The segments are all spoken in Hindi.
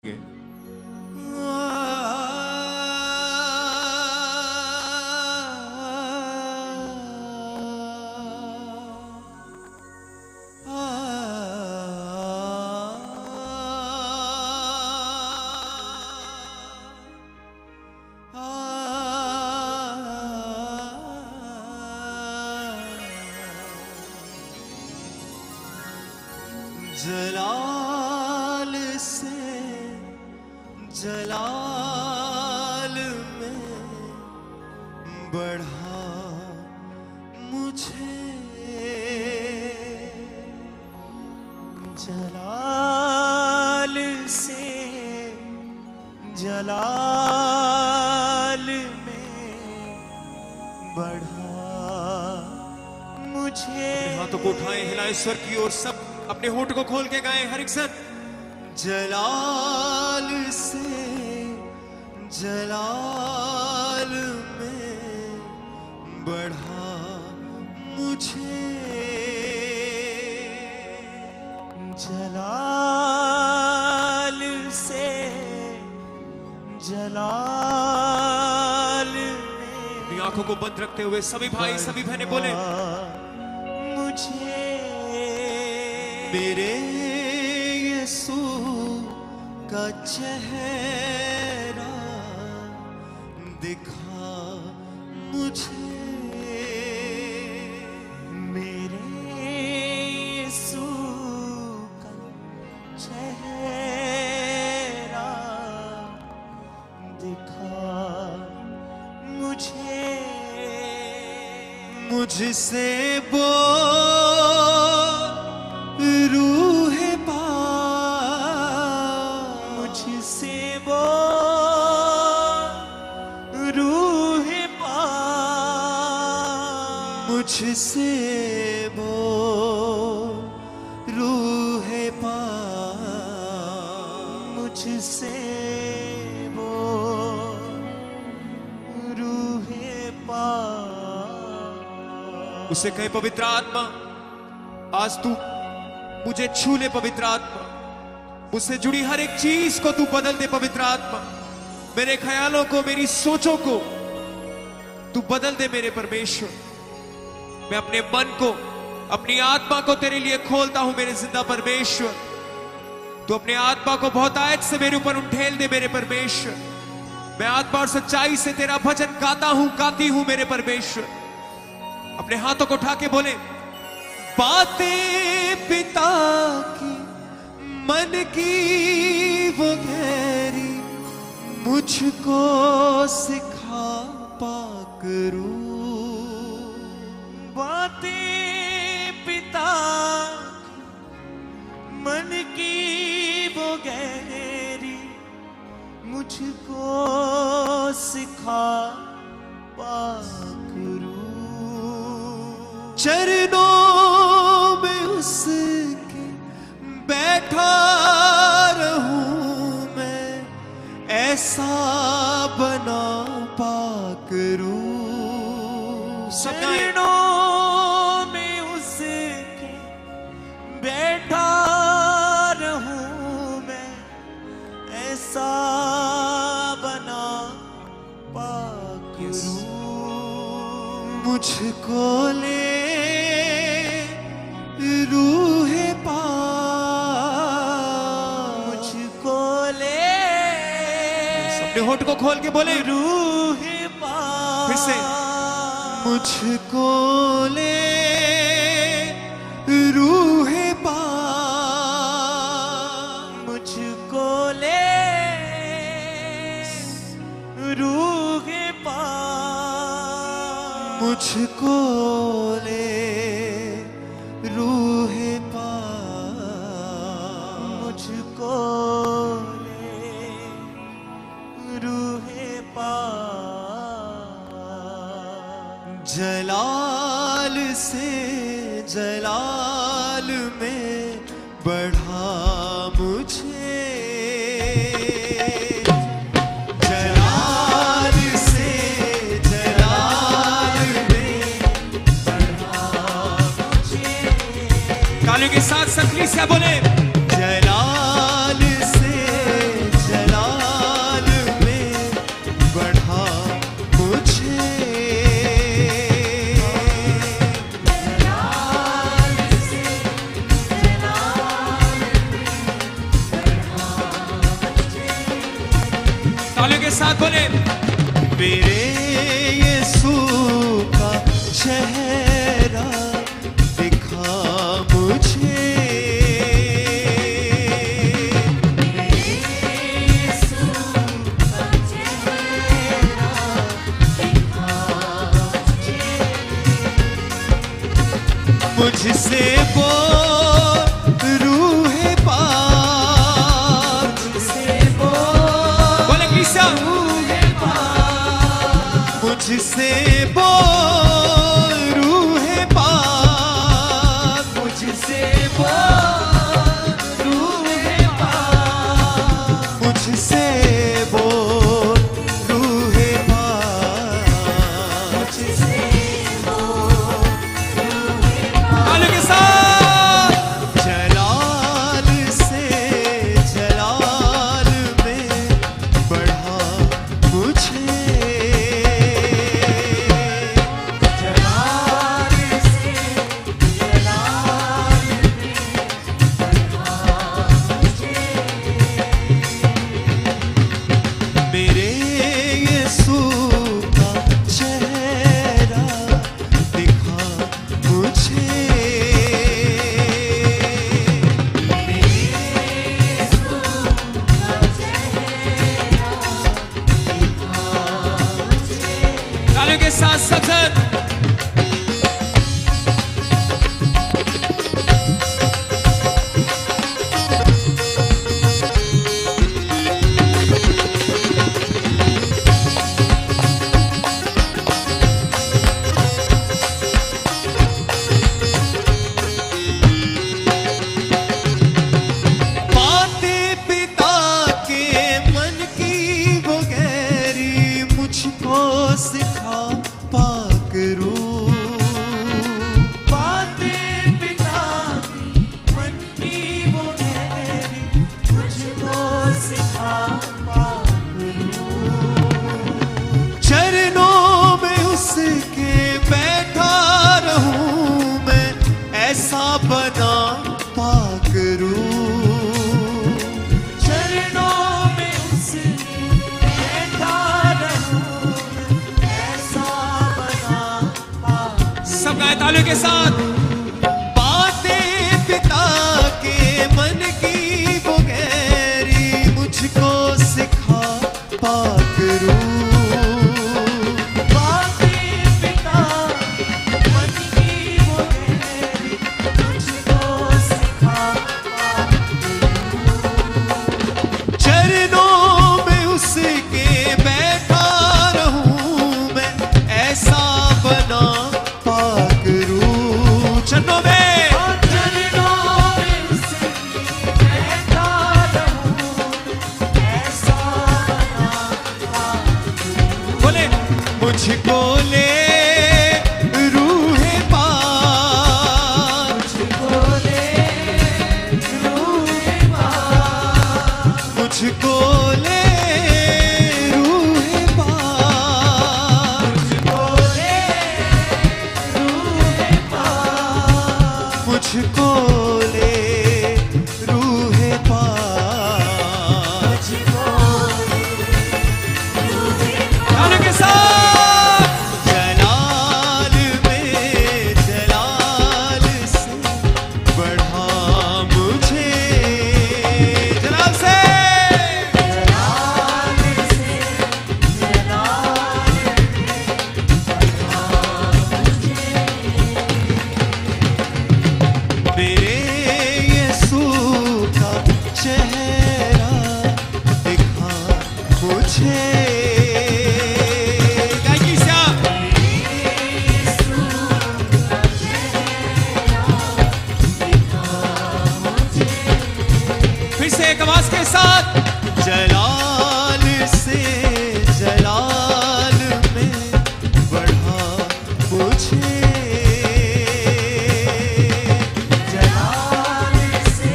गे। जलाल से जलाल में बढ़ा मुझे, जलाल से जलाल में बढ़ा मुझे। हाथों को उठाएं, हिलाएं स्वर की ओर, सब अपने होठ को खोल के गाएं हर एक सन। जलाल से जलाल में बढ़ा मुझे, जलाल से जलाल में। अपनी आंखों को बंद रखते हुए सभी भाई सभी बहनें बोले, मुझे मेरे यीशु का चेहरा दिखा मुझे, मेरे यीशु का चेहरा दिखा मुझे। मुझसे बोल रूह पाक, मुझसे बोल रूह पाक, मुझसे बोल रूह पाक, मुझसे बोल रूह पाक। उसे कहे पवित्र आत्मा आज तू मुझे छू ले, पवित्र आत्मा मुझसे जुड़ी हर एक चीज को तू बदल दे, पवित्र आत्मा मेरे ख्यालों को, मेरी सोचों को तू बदल दे मेरे परमेश्वर। मैं अपने मन को, अपनी आत्मा को तेरे लिए खोलता हूं मेरे जिंदा परमेश्वर। तू अपने आत्मा को बहुतायत से मेरे ऊपर उठेल दे मेरे परमेश्वर। मैं आत्मा और सच्चाई से तेरा भजन गाता हूं, गाती हूं मेरे परमेश्वर। अपने हाथों को उठा के बोले, बातें पिता की मन की वो गहरी मुझको सिखा पाक रूह। बातें पिता की मन की वो गहरी मुझको सिखा पाक रूह। चरणों में उसके बैठा रहूं मैं, ऐसा बना पाक रूह। चरणों में उसके बैठा रहूं मैं, ऐसा बना पाक रूह। मुझको ले रूह पाक, मुझको ले। अपने होठ को खोल के बोले, रूह पाक, फिर से मुझको ले रूह पाक, मुझको ले रूह पाक, मुझको ले रूह पाक, मुझको ले रूह पाक। जलाल से जलाल में बढ़ा मुझे, जलाल से जलाल में बढ़ा मुझे। तालियों के साथ सकली से बोले, जलाल से तालियों के साथ बोले, मेरे यीशु का चेहरा दिखा मुझे। मुझसे बोल रूह पाक, मुझसे बोले क्रिस्या, मुझसे बोल रूह पाक, मुझसे बोल रूह पाक, मुझसे बोल रूह पाक, मुझसे तालियों के साथ जलाल से जलाल में बढ़ा मुझे। जलाल से जलाल में बढ़ा मुझे। मेरे यीशु का चेहरा दिखा मुझे। तालियों के साथ सब साथ बातें पिता के मन की वो गहरी मुझको सिखा पाक रूह। बातें पिता के मन की वो गहरी मुझको सिखा पाक रूह। चरणों में उसके बैठा रहूं मैं, ऐसा बना पाक रूह। चरणों में उसके बैठा रहूं मैं, ऐसा बना पाक। सब गाए तालियों के साथ। बातें पिता के मन की वो गहरी मुझको सिखा पाक रूह। बातें पिता मन की वो गहरी मुझको सिखा पाक रूह। चरणों में उसके बैठा रहूं मैं, ऐसा बना पाक रूह। चरणों में उसके बैठा रहूं, ऐसा बना पाक रूह। बोले मुझको ले रूह पाक, मुझको ले रूह पाक, मुझको ले रूह पाक, मुझको ले रूह पाक, मुझको ले रूह पाक, मुझको तालियों के साथ जलाल में जलाल से बढ़ा मुझे। जलाल से जलाल से जलाल में मेरे यीशु का चेहरा दिखा मुझे। गाय क्रिस्या, फिर से एक आवाज के साथ जलाल से जलाल में बढ़ा मुझे। जलाल से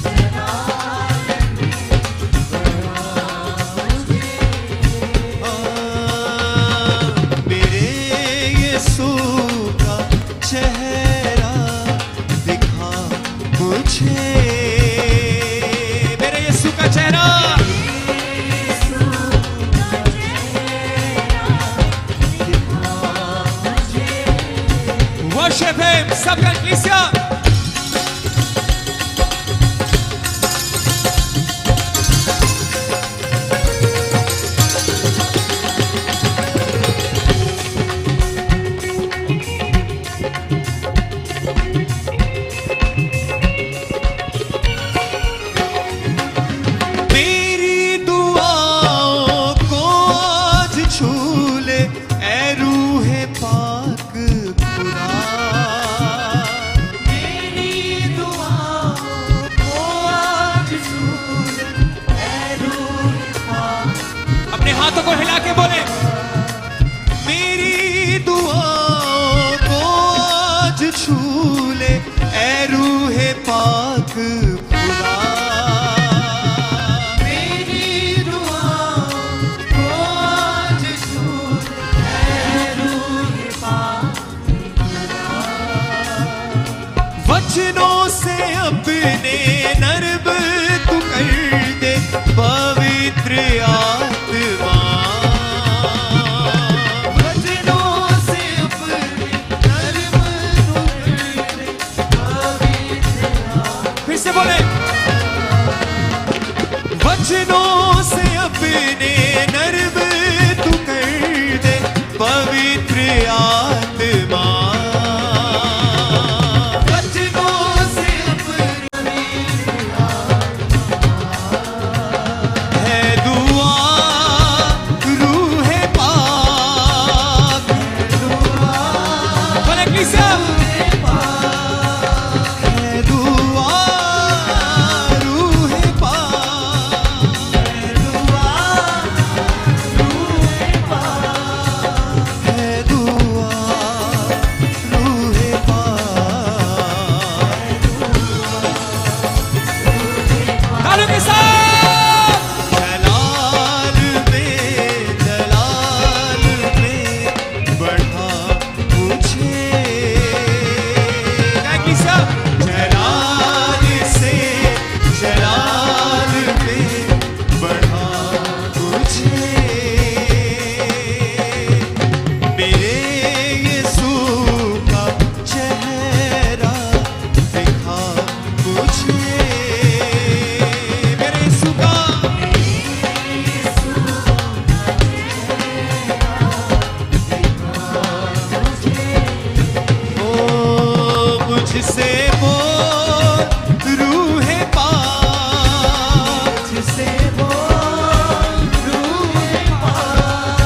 जलाल में बढ़ा मुझे। मेरे यीशु का चेहरा दिखा मुझे। मेरे यीशु का चेहरा सब का कलीसिया। हाथों को हिला के बोले, मेरी दुआओं को आज छू ले ऐ रूहे पाक खुदा। मेरी दुआओं को आज छू ले ऐ रूहे पाक खुदा। वचनों से अपने नर्म तू कर दे पवित्र आत्मा। बोले, वचनों से अपने नर्म तू कर दे पवित्र आत्मा। वचनों से अपने है दुआ रूहे पाक। बोले कलीसिया, मुझसे बोल रूहे पाक। मुझसे बोल रूहे पाक।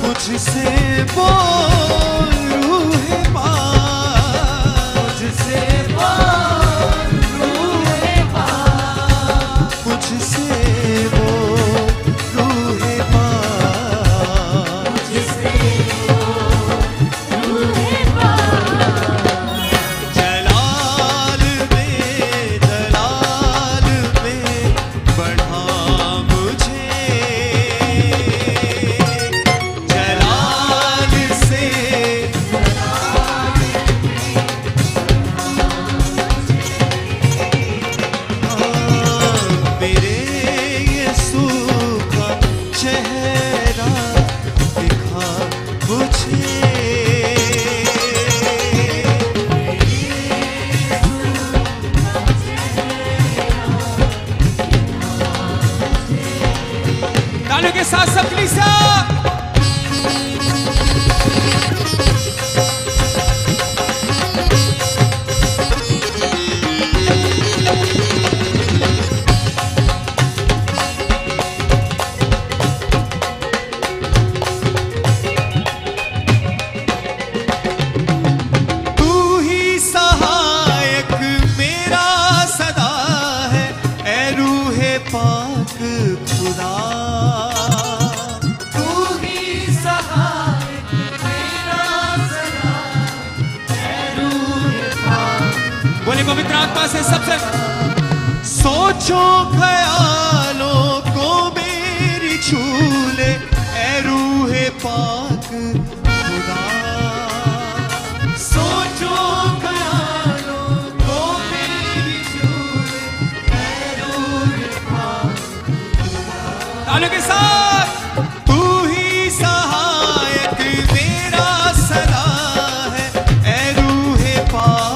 मुझसे बोल रूहे पाक। मुझसे बोल रूहे पाक। मुझसे बोल रूहे पाक। मुझसे बोल रूहे पाक। तालियों के साथ सब कलीसिया। तू ही सहायक मेरा सदा है ऐ रूहे पाक खुदा। पवित्र आत्मा से सबसे सोचो ख्यालों को मेरी छू ले ऐ रूहे पाक खुदा। सोचो ख्यालों को मेरी छू ले ऐ रूहे पाक खुदा। तालियों के साथ, तू ही सहायक मेरा सदा है ऐ रूहे पाक।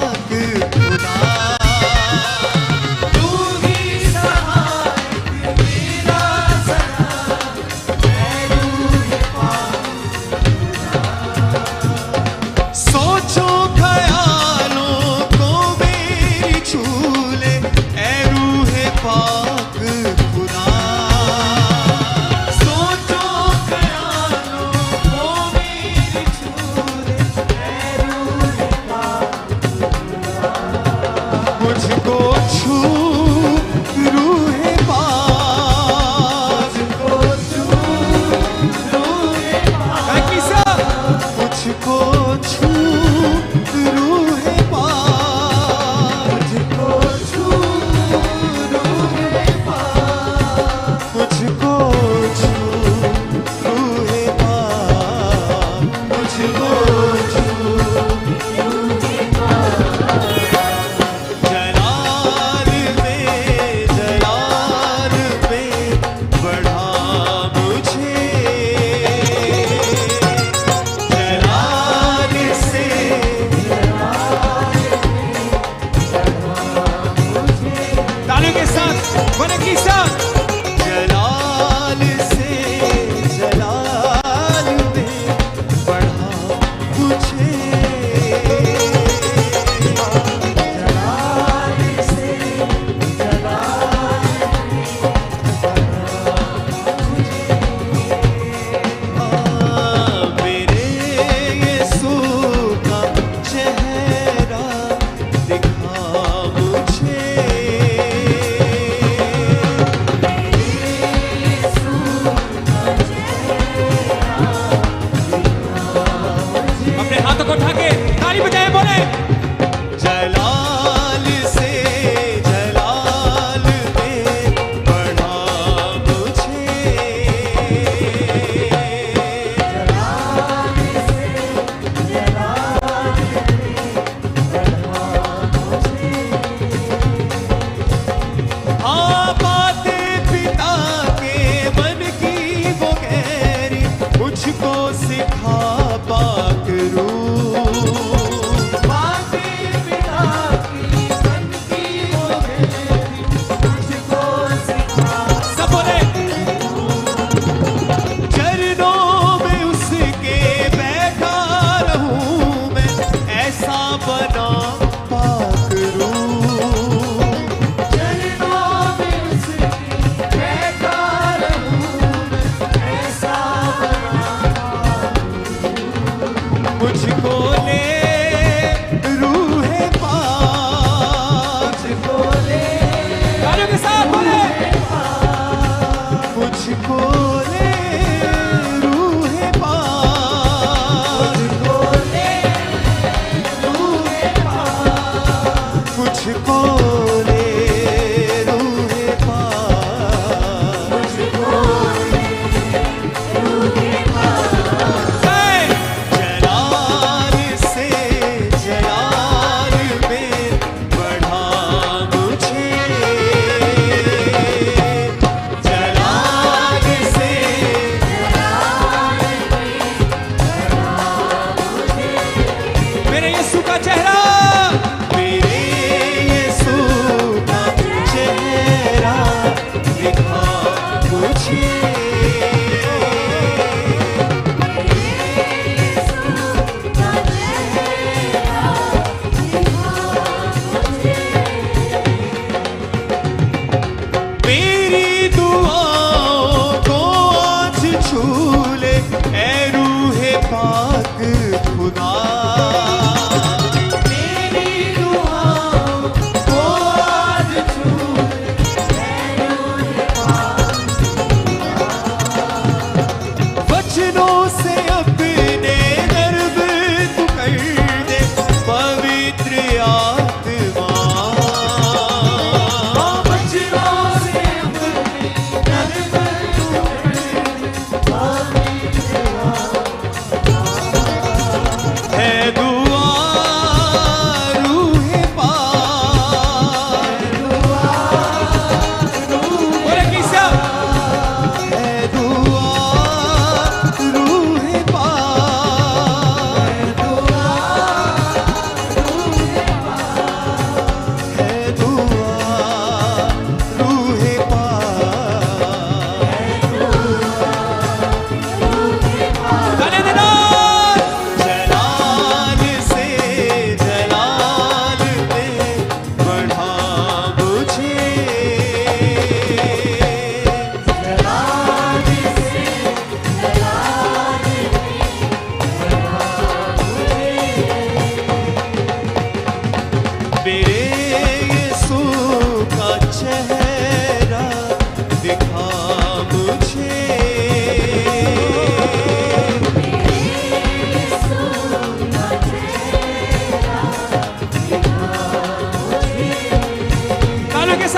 पाक खुदा सोचो ख्यालों को मेरी छूले मुझको छू रूह पाक मुझको छू रूह पाक मुझको छू रूह पाक मुझको छू जलाल में बढ़ा मुझे जलाल से तालियों के साथ बने की साथ जलाल से जलाल में बढ़ा मुझे मेरे यीशु का चेहरा दिखा मुझे अपने हाथों को उठा के ताली बजाए बोले जलाल से जलाल में बढ़ा मुझे हाँ बातें पिता के मन की वो गहरी मुझको सिखा पाक रूह बातें पिता की मन की वो गहरी मुझको सिखा सब बोले चरणों में उसके बैठा रहूं मैं ऐसा बना पाक रूह चरणों में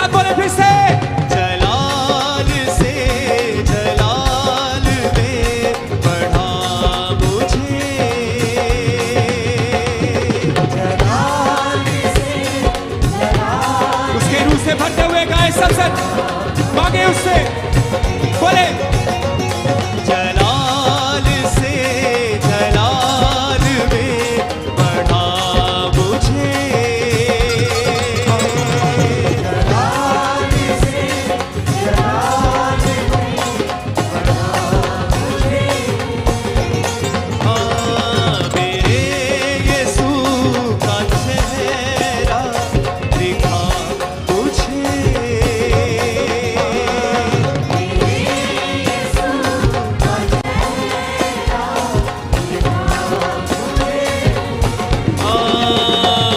साथ बोले फिर से, जलाल से जलाल में बढ़ा मुझे, जलाल से जलाल उसके रूह से भरते हुए गाए सब सच मांगे उससे, बोले जलाल से जलाल में बढ़ा मुझे, जलाल से जलाल में बढ़ा मुझे, हाँ मेरे यीशु का चेहरा दिखा मुझे,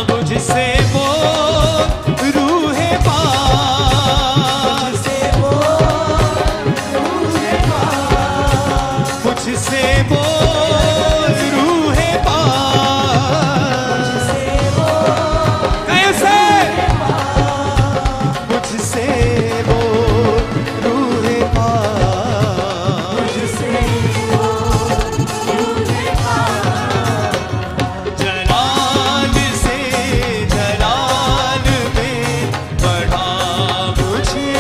मुझसे वो रूह पास, मुझसे वो रूह पास, कहीं उसे, मुझसे वो रूह पास, जलाल से जलाल में बढ़ा मुझे,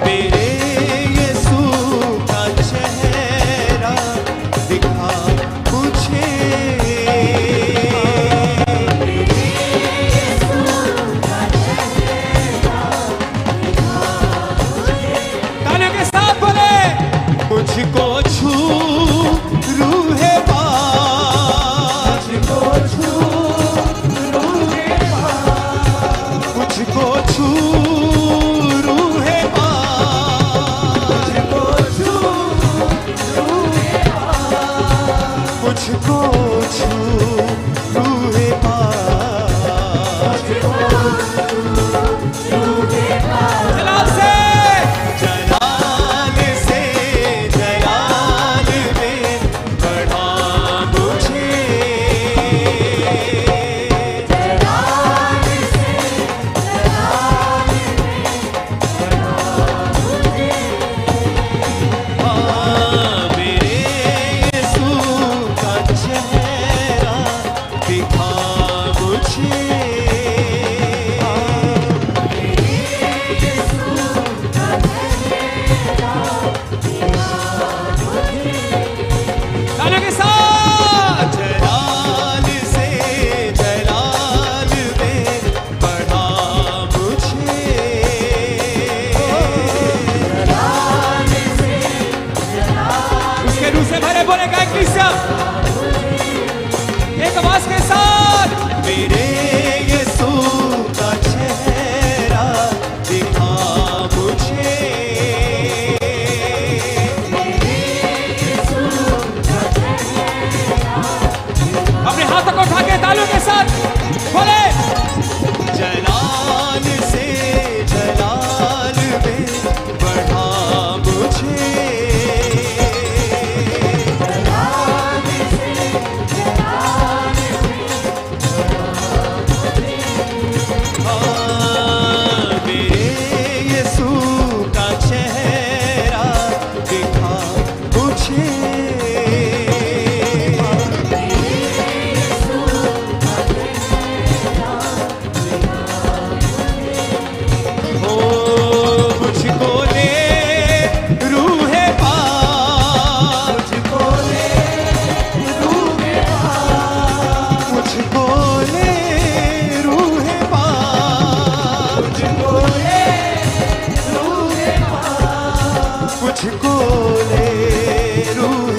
मेरे यीशु का चेहरा दिखा मुझे, तालियों के साथ बोले, मुझको छू रूह पास, मुझको छू रूह पास, मुझको छू रूह पास, जलाल से जलाल में बढ़ा मुझे, हाँ मेरे यीशु का चेहरा दिखा मुझे, तालियों के साथ, जलाल से जलाल में बढ़ा मुझे, उसके रूह से भरे बोले गाय क्रिस्टिया, एक आवाज के साथ, मेरे यीशु का चेहरा दिखा मुझे, अपने हाथों को उठा के तालियों के साथ बोले, जलाल से जलाल में बढ़ा मुझे, हाँ मेरे यीशु का चेहरा दिखा मुझे, ओ मुझको ले रूह पास, मुझको ले रूह पास, मुझको ले रूह पास, मुझको ले रूह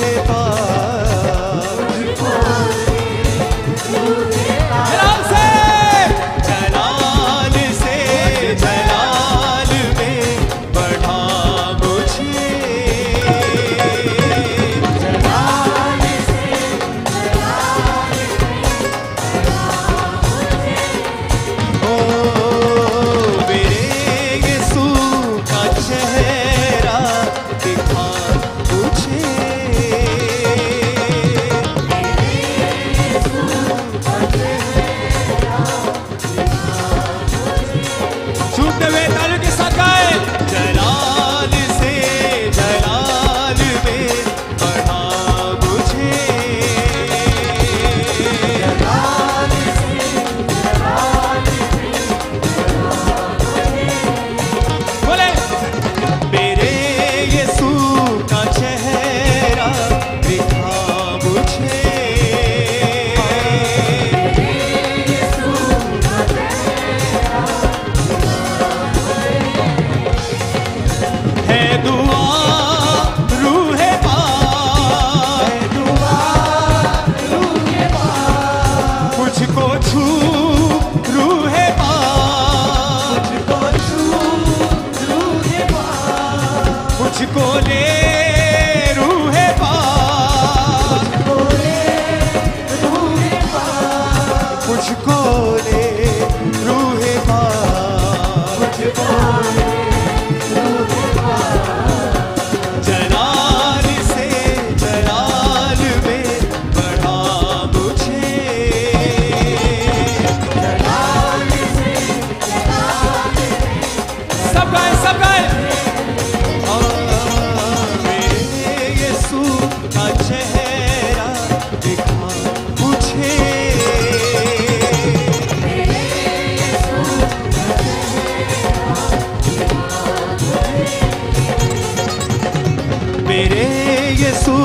यीशु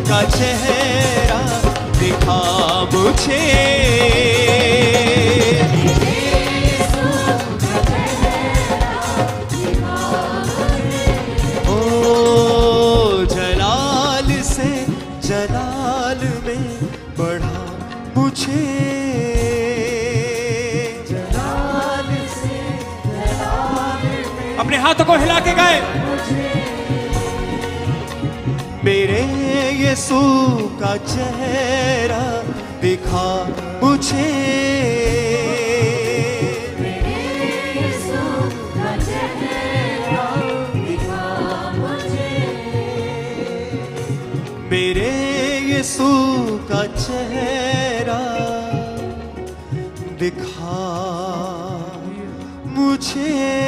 का चेहरा दिखा मुझे। ओ जलाल से जलाल में बढ़ा मुझे। जलाल से जलाल में अपने हाथों को हिला के गाए। मेरे यीशु का चेहरा दिखा मुझे। मेरे यीशु का चेहरा दिखा मुझे। मेरे यीशु का चेहरा दिखा मुझे।